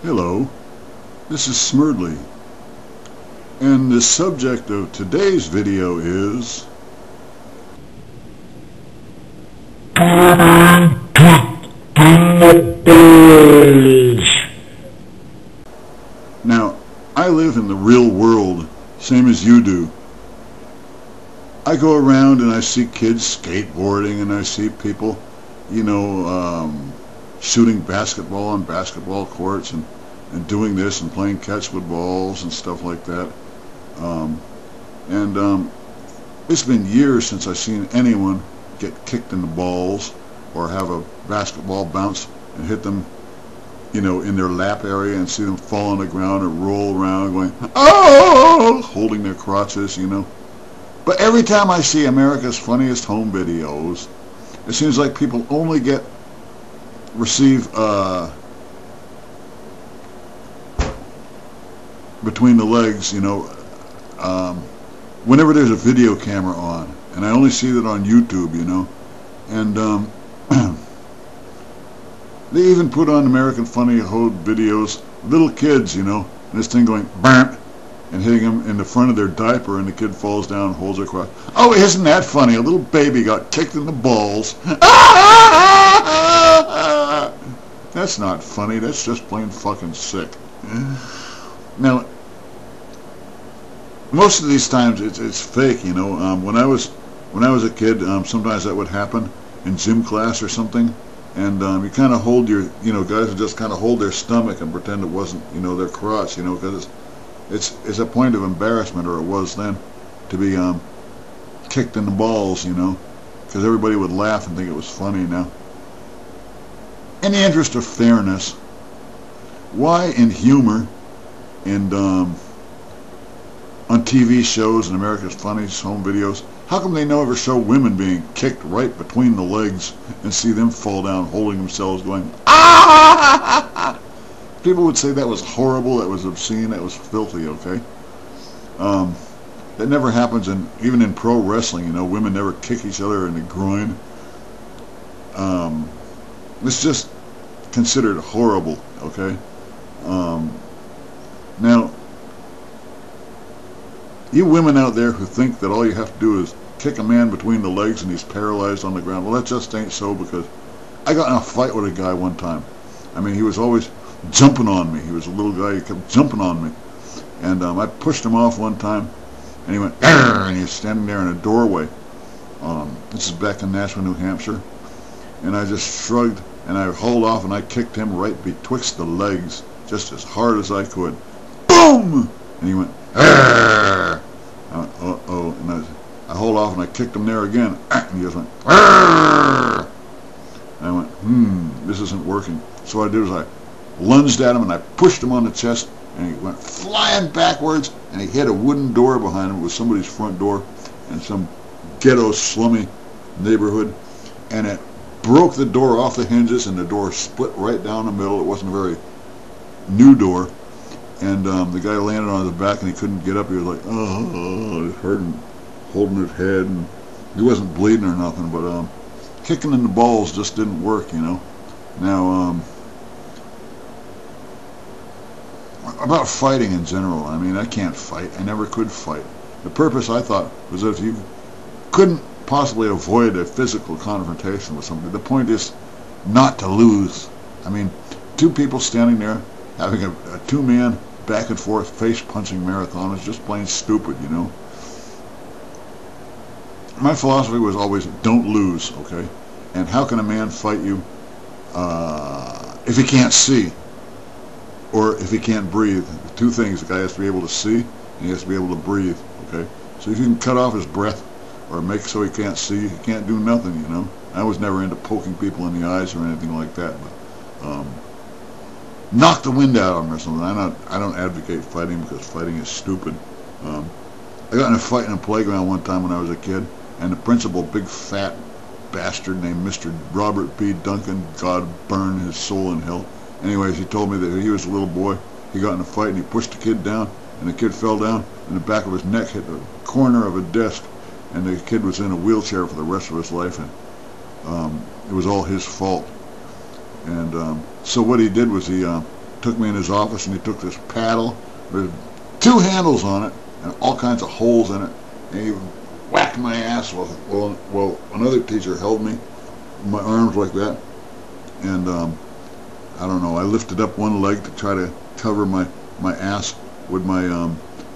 Hello, this is Smerdley, and the subject of today's video is Now, I live in the real world, same as you do. I go around and I see kids skateboarding, and I see people, shooting basketball on basketball courts and doing this and playing catch with balls and stuff like that. It's been years since I've seen anyone get kicked in the balls or have a basketball bounce and hit them, in their lap area, and see them fall on the ground or roll around going, oh, holding their crotches, But every time I see America's Funniest Home Videos, it seems like people only receive between the legs, whenever there's a video camera on, and I only see that on YouTube, and they even put on American Funny Home Videos little kids, and this thing going bam and hitting them in the front of their diaper, and the kid falls down and holds their crotch. Oh, isn't that funny? A little baby got kicked in the balls. That's not funny. That's just plain fucking sick. Now, most of these times it's fake, When I was a kid, sometimes that would happen in gym class or something, and you kind of hold your, guys would just kind of hold their stomach and pretend it wasn't, their crotch, because it's a point of embarrassment, or it was then, to be kicked in the balls, because everybody would laugh and think it was funny. Now, in the interest of fairness, why in humor and on TV shows and America's Funniest Home Videos, how come they never show women being kicked right between the legs and see them fall down holding themselves going, ah? People would say that was horrible, that was obscene, that was filthy, okay? That never happens even in pro wrestling, women never kick each other in the groin. It's just considered horrible, okay? Now, you women out there who think that all you have to do is kick a man between the legs and he's paralyzed on the ground, well, that just ain't so, because I got in a fight with a guy one time. I mean, he was always jumping on me. He was a little guy, he kept jumping on me. And I pushed him off one time, and he went, arr, and he was standing there in a doorway. This is back in Nashua, New Hampshire. And I just shrugged, and I hauled off, and I kicked him right betwixt the legs, just as hard as I could. Boom! And he went, arr! I went, uh-oh. And I hauled off, and I kicked him there again. And he just went, arr! And I went, this isn't working. So what I did was I lunged at him, and I pushed him on the chest, and he went flying backwards, and he hit a wooden door behind him. It was somebody's front door in some ghetto, slummy neighborhood, and it broke the door off the hinges, and the door split right down the middle. It wasn't a very new door, and the guy landed on his back, and he couldn't get up. He was like, oh, it hurt him, holding his head, and he wasn't bleeding or nothing, but kicking in the balls just didn't work, Now, about fighting in general, I mean, I can't fight. I never could fight. The purpose, I thought, was that if you couldn't possibly avoid a physical confrontation with somebody, the point is not to lose. I mean, two people standing there having a two-man back and forth face-punching marathon is just plain stupid, My philosophy was always, don't lose, okay? And how can a man fight you if he can't see? Or if he can't breathe? Two things: the guy has to be able to see, and he has to be able to breathe, okay? So if you can cut off his breath or make so he can't see, he can't do nothing, I was never into poking people in the eyes or anything like that, but knock the wind out of him or something. I don't advocate fighting, because fighting is stupid. I got in a fight in a playground one time when I was a kid, and the principal, big fat bastard named Mr. Robert B. Duncan, God burn his soul in hell. Anyways, he told me that he was a little boy. He got in a fight, and he pushed the kid down, and the kid fell down, and the back of his neck hit the corner of a desk, and the kid was in a wheelchair for the rest of his life, and it was all his fault. And so what he did was he took me in his office and he took this paddle with 2 handles on it and all kinds of holes in it, and he whacked my ass. Well, another teacher held me in my arms like that, and I don't know, I lifted up one leg to try to cover my ass with my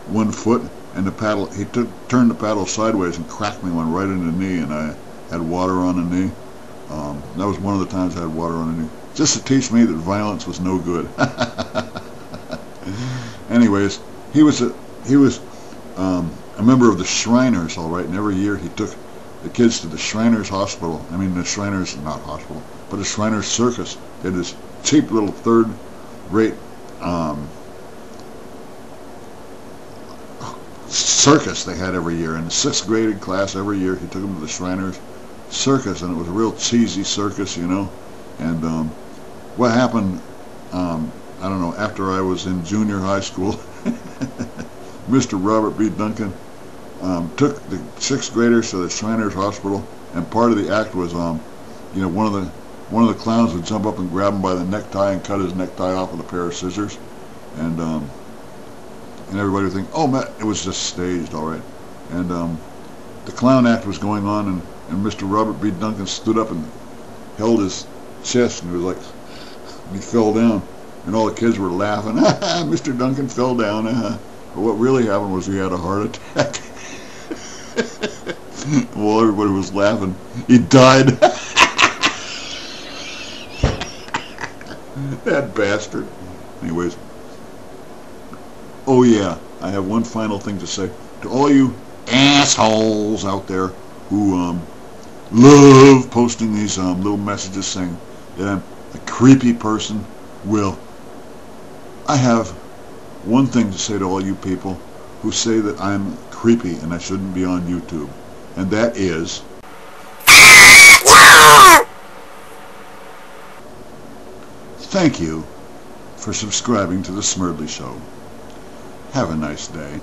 one foot, and the paddle, he turned the paddle sideways and cracked me one right in the knee, and I had water on the knee. That was one of the times I had water on the knee, just to teach me that violence was no good. Anyways, he was a member of the Shriners, all right, and every year he took the kids to the Shriners Hospital. I mean, the Shriners, not hospital, but the Shriners Circus. They had this cheap little third-rate circus they had every year. In the 6th grade class, every year he took them to the Shriners Circus, and it was a real cheesy circus, you know. And what happened, I don't know, after I was in junior high school, Mr. Robert B. Duncan took the 6th graders to the Shriners Hospital, and part of the act was, you know, one of the clowns would jump up and grab him by the necktie and cut his necktie off with a pair of scissors, and everybody would think, oh man, it was just staged, all right. And the clown act was going on, and Mr. Robert B. Duncan stood up and held his chest, and he was like, and he fell down, and all the kids were laughing. Mr. Duncan fell down. But what really happened was he had a heart attack. Well, everybody was laughing. He died. That bastard. Anyways. Oh yeah, I have one final thing to say to all you assholes out there who love posting these little messages saying that I'm a creepy person. Well, I have one thing to say to all you people who say that I'm creepy and I shouldn't be on YouTube, and that is, thank you for subscribing to the Smerdley Show. Have a nice day.